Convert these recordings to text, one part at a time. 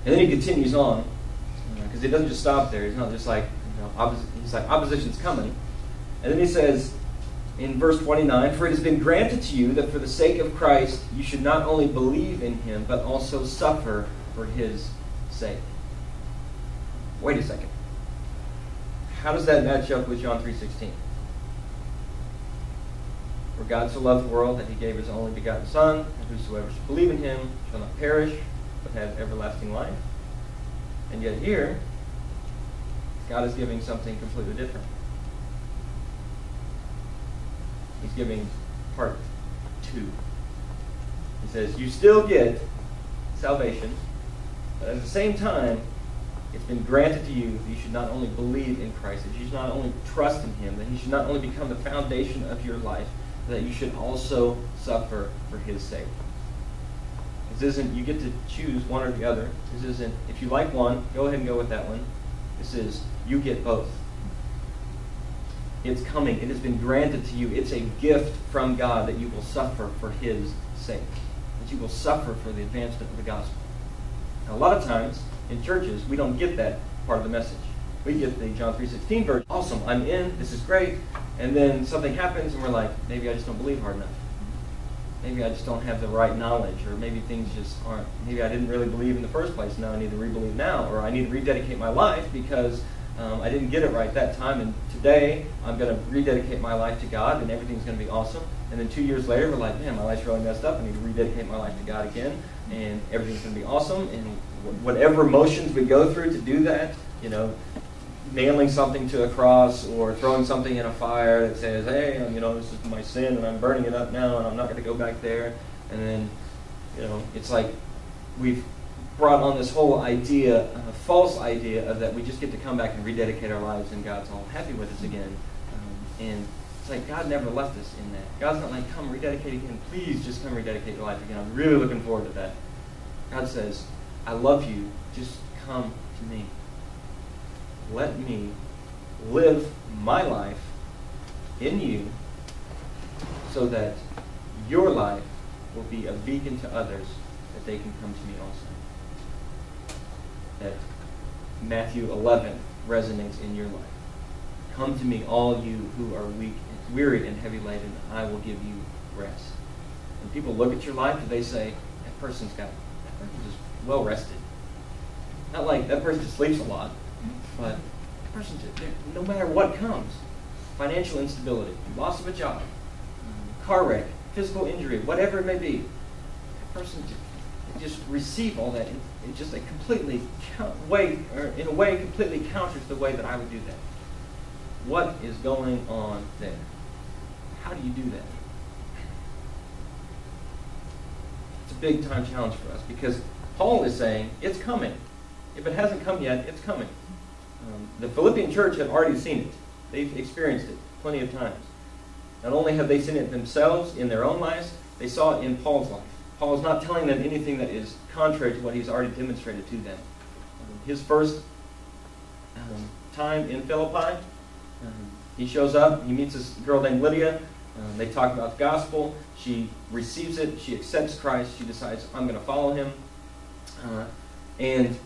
And then he continues on, because he doesn't just stop there. He's not just like, he's like, opposition's coming. And then he says in verse 29, "For it has been granted to you that for the sake of Christ you should not only believe in him, but also suffer for his sake." Wait a second. How does that match up with John 3:16? "For God so loved the world that he gave his only begotten Son, and whosoever should believe in him shall not perish, but have everlasting life." And yet here, God is giving something completely different. He's giving part 2. He says, you still get salvation, but at the same time, it's been granted to you that you should not only believe in Christ, that you should not only trust in him, that he should not only become the foundation of your life, but that you should also suffer for his sake. This isn't, you get to choose one or the other. This isn't, if you like one, go ahead and go with that one. This is, you get both. It's coming. It has been granted to you. It's a gift from God that you will suffer for his sake. That you will suffer for the advancement of the gospel. Now, a lot of times, in churches, we don't get that part of the message. We get the John 3:16 version. Awesome, I'm in, this is great. And then something happens and we're like, maybe I just don't believe hard enough. Maybe I just don't have the right knowledge, or maybe things just aren't, maybe I didn't really believe in the first place, now I need to re-believe now, or I need to rededicate my life because I didn't get it right that time, and today I'm going to rededicate my life to God, and everything's going to be awesome. And then 2 years later, we're like, man, my life's really messed up, I need to rededicate my life to God again, and everything's going to be awesome. And whatever motions we go through to do that, you know, nailing something to a cross or throwing something in a fire that says, hey, this is my sin and I'm burning it up now and I'm not going to go back there. And then, it's like we've brought on this whole idea, a false idea of that we just get to come back and rededicate our lives and God's all happy with us again. And it's like God never left us in that. God's not like, come rededicate again. Please just come rededicate your life again. I'm really looking forward to that. God says, I love you. Just come to me. Let me live my life in you so that your life will be a beacon to others that they can come to me also. That Matthew 11 resonates in your life. Come to me, all you who are weak and wearied and heavy laden, and I will give you rest. When people look at your life, do they say, that person's just well rested? Not like that person just sleeps a lot, but that person, no matter what comes, financial instability, loss of a job, car wreck, physical injury, whatever it may be, that person just receive all that in just a completely in a way completely counters the way that I would do that. What is going on there? How do you do that? It's a big time challenge for us because Paul is saying it's coming. If it hasn't come yet, it's coming. The Philippian church have already seen it. They've experienced it plenty of times. Not only have they seen it themselves in their own lives, they saw it in Paul's life. Paul is not telling them anything that is contrary to what he's already demonstrated to them. His first time in Philippi, he shows up, he meets this girl named Lydia, they talk about the gospel, she receives it, she accepts Christ, she decides, I'm going to follow him, and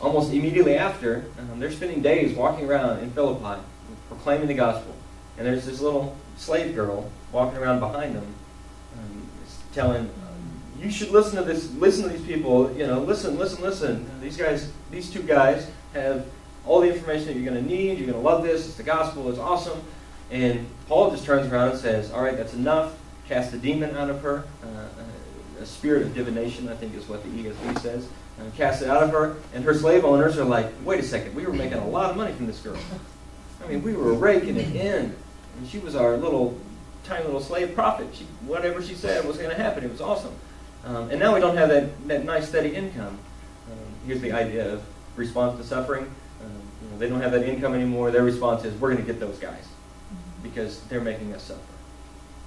almost immediately after, they're spending days walking around in Philippi, proclaiming the gospel, and there's this little slave girl walking around behind them, telling, you should listen to these people, listen. These two guys have all the information that you're going to need, you're going to love this, it's the gospel, it's awesome. And Paul just turns around and says, all right, that's enough, cast the demon out of her, a spirit of divination, I think is what the ESV says, cast it out of her, and her slave owners are like, wait a second, we were making a lot of money from this girl. I mean, we were raking it in, and she was our tiny little slave prophet. Whatever she said was going to happen, it was awesome. And now we don't have that nice steady income. Here's the idea of response to suffering. They don't have that income anymore. Their response is, we're going to get those guys because they're making us suffer.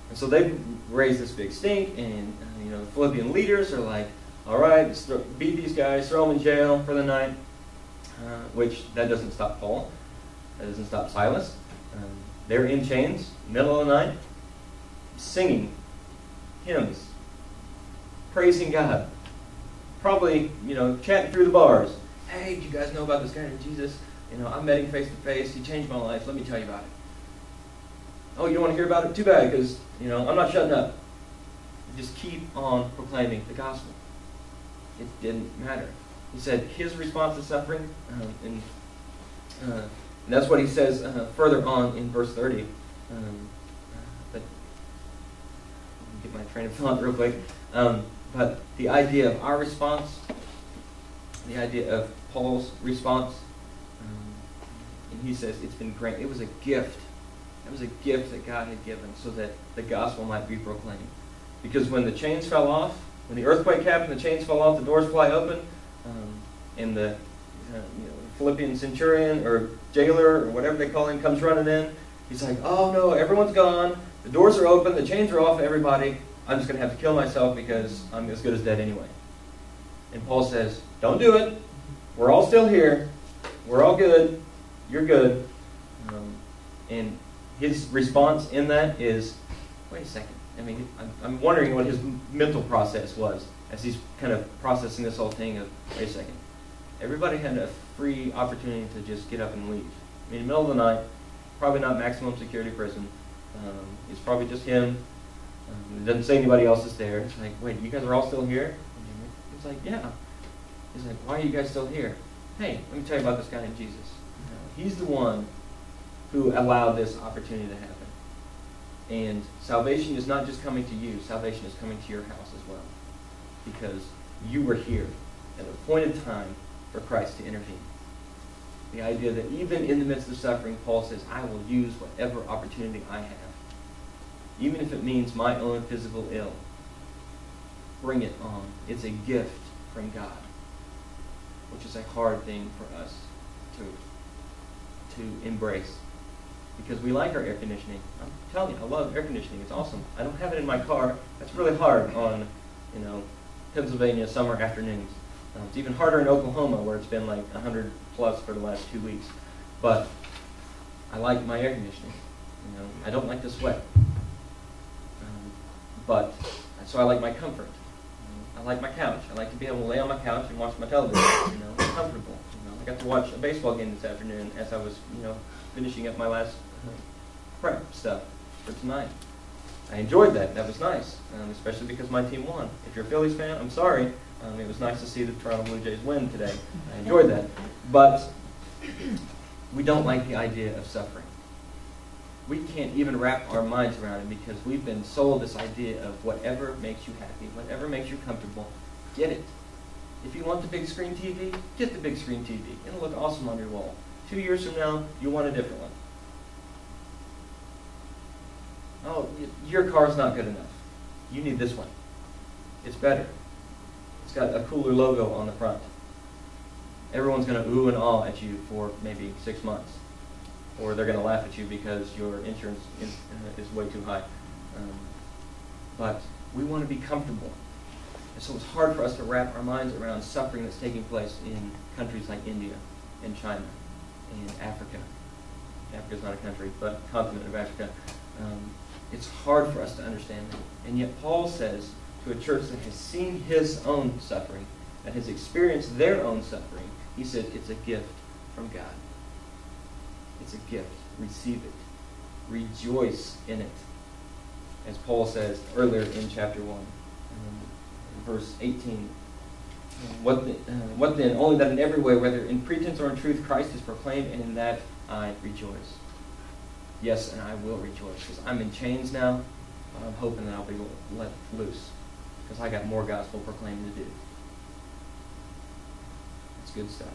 And so they raise this big stink, and the Philippian leaders are like, all right, let's beat these guys, throw them in jail for the night, which that doesn't stop Paul. That doesn't stop Silas. They're in chains, middle of the night, singing hymns, praising God, probably, chatting through the bars. Hey, do you guys know about this guy named Jesus? I met him face to face. He changed my life. Let me tell you about it. Oh, you don't want to hear about it? Too bad, because, I'm not shutting up. Just keep on proclaiming the gospel. It didn't matter. He said his response to suffering, and that's what he says further on in verse 30. But get my train of thought real quick. But the idea of our response, the idea of Paul's response, and he says it's been great. It was a gift. It was a gift that God had given so that the gospel might be proclaimed. Because when the chains fell off, when the earthquake happened, the chains fell off, the doors fly open, and the Philippian centurion or jailer or whatever they call him comes running in. He's like, oh no, everyone's gone. The doors are open. The chains are off everybody. I'm just going to have to kill myself because I'm as good as dead anyway. And Paul says, don't do it. We're all still here. We're all good. You're good. And his response in that is, wait a second. I'm wondering what his mental process was as he's kind of processing this whole thing of, wait a second. Everybody had a free opportunity to just get up and leave. In the middle of the night, probably not maximum security prison. It's probably just him. It doesn't say anybody else is there. It's like, wait, you guys are all still here? It's like, yeah. He's like, why are you guys still here? Hey, let me tell you about this guy named Jesus. He's the one who allowed this opportunity to happen. And salvation is not just coming to you. Salvation is coming to your house as well. Because you were here at an appointed time for Christ to intervene. The idea that even in the midst of suffering, Paul says, I will use whatever opportunity I have. Even if it means my own physical ill. Bring it on. It's a gift from God. Which is a hard thing for us to embrace. Because we like our air conditioning. I'm telling you, I love air conditioning. It's awesome. I don't have it in my car. That's really hard on, Pennsylvania summer afternoons. It's even harder in Oklahoma where it's been like 100 plus for the last 2 weeks. But I like my air conditioning. I don't like to sweat. So I like my comfort. I like my couch. I like to be able to lay on my couch and watch my television. It's comfortable. I got to watch a baseball game this afternoon as I was, finishing up my last prep stuff for tonight. I enjoyed that. That was nice, especially because my team won. If you're a Phillies fan, I'm sorry. It was nice to see the Toronto Blue Jays win today. I enjoyed that. But we don't like the idea of suffering. We can't even wrap our minds around it because we've been sold this idea of whatever makes you happy, whatever makes you comfortable, get it. If you want the big screen TV, get the big screen TV. It'll look awesome on your wall. 2 years from now, you'll want a different one. Oh, your car's not good enough. You need this one. It's better. It's got a cooler logo on the front. Everyone's going to ooh and ah at you for maybe 6 months. Or they're going to laugh at you because your insurance is way too high. But we want to be comfortable. And so it's hard for us to wrap our minds around suffering that's taking place in countries like India and China and Africa. Africa's not a country, but continent of Africa. It's hard for us to understand that. And yet Paul says to a church that has seen his own suffering, that has experienced their own suffering, he said it's a gift from God. It's a gift. Receive it. Rejoice in it. As Paul says earlier in chapter 1, verse 18. What then? Only that in every way, whether in pretense or in truth, Christ is proclaimed, and in that I rejoice. Yes, and I will rejoice, because I'm in chains now, but I'm hoping that I'll be let loose, because I got more gospel proclaiming to do. It's good stuff.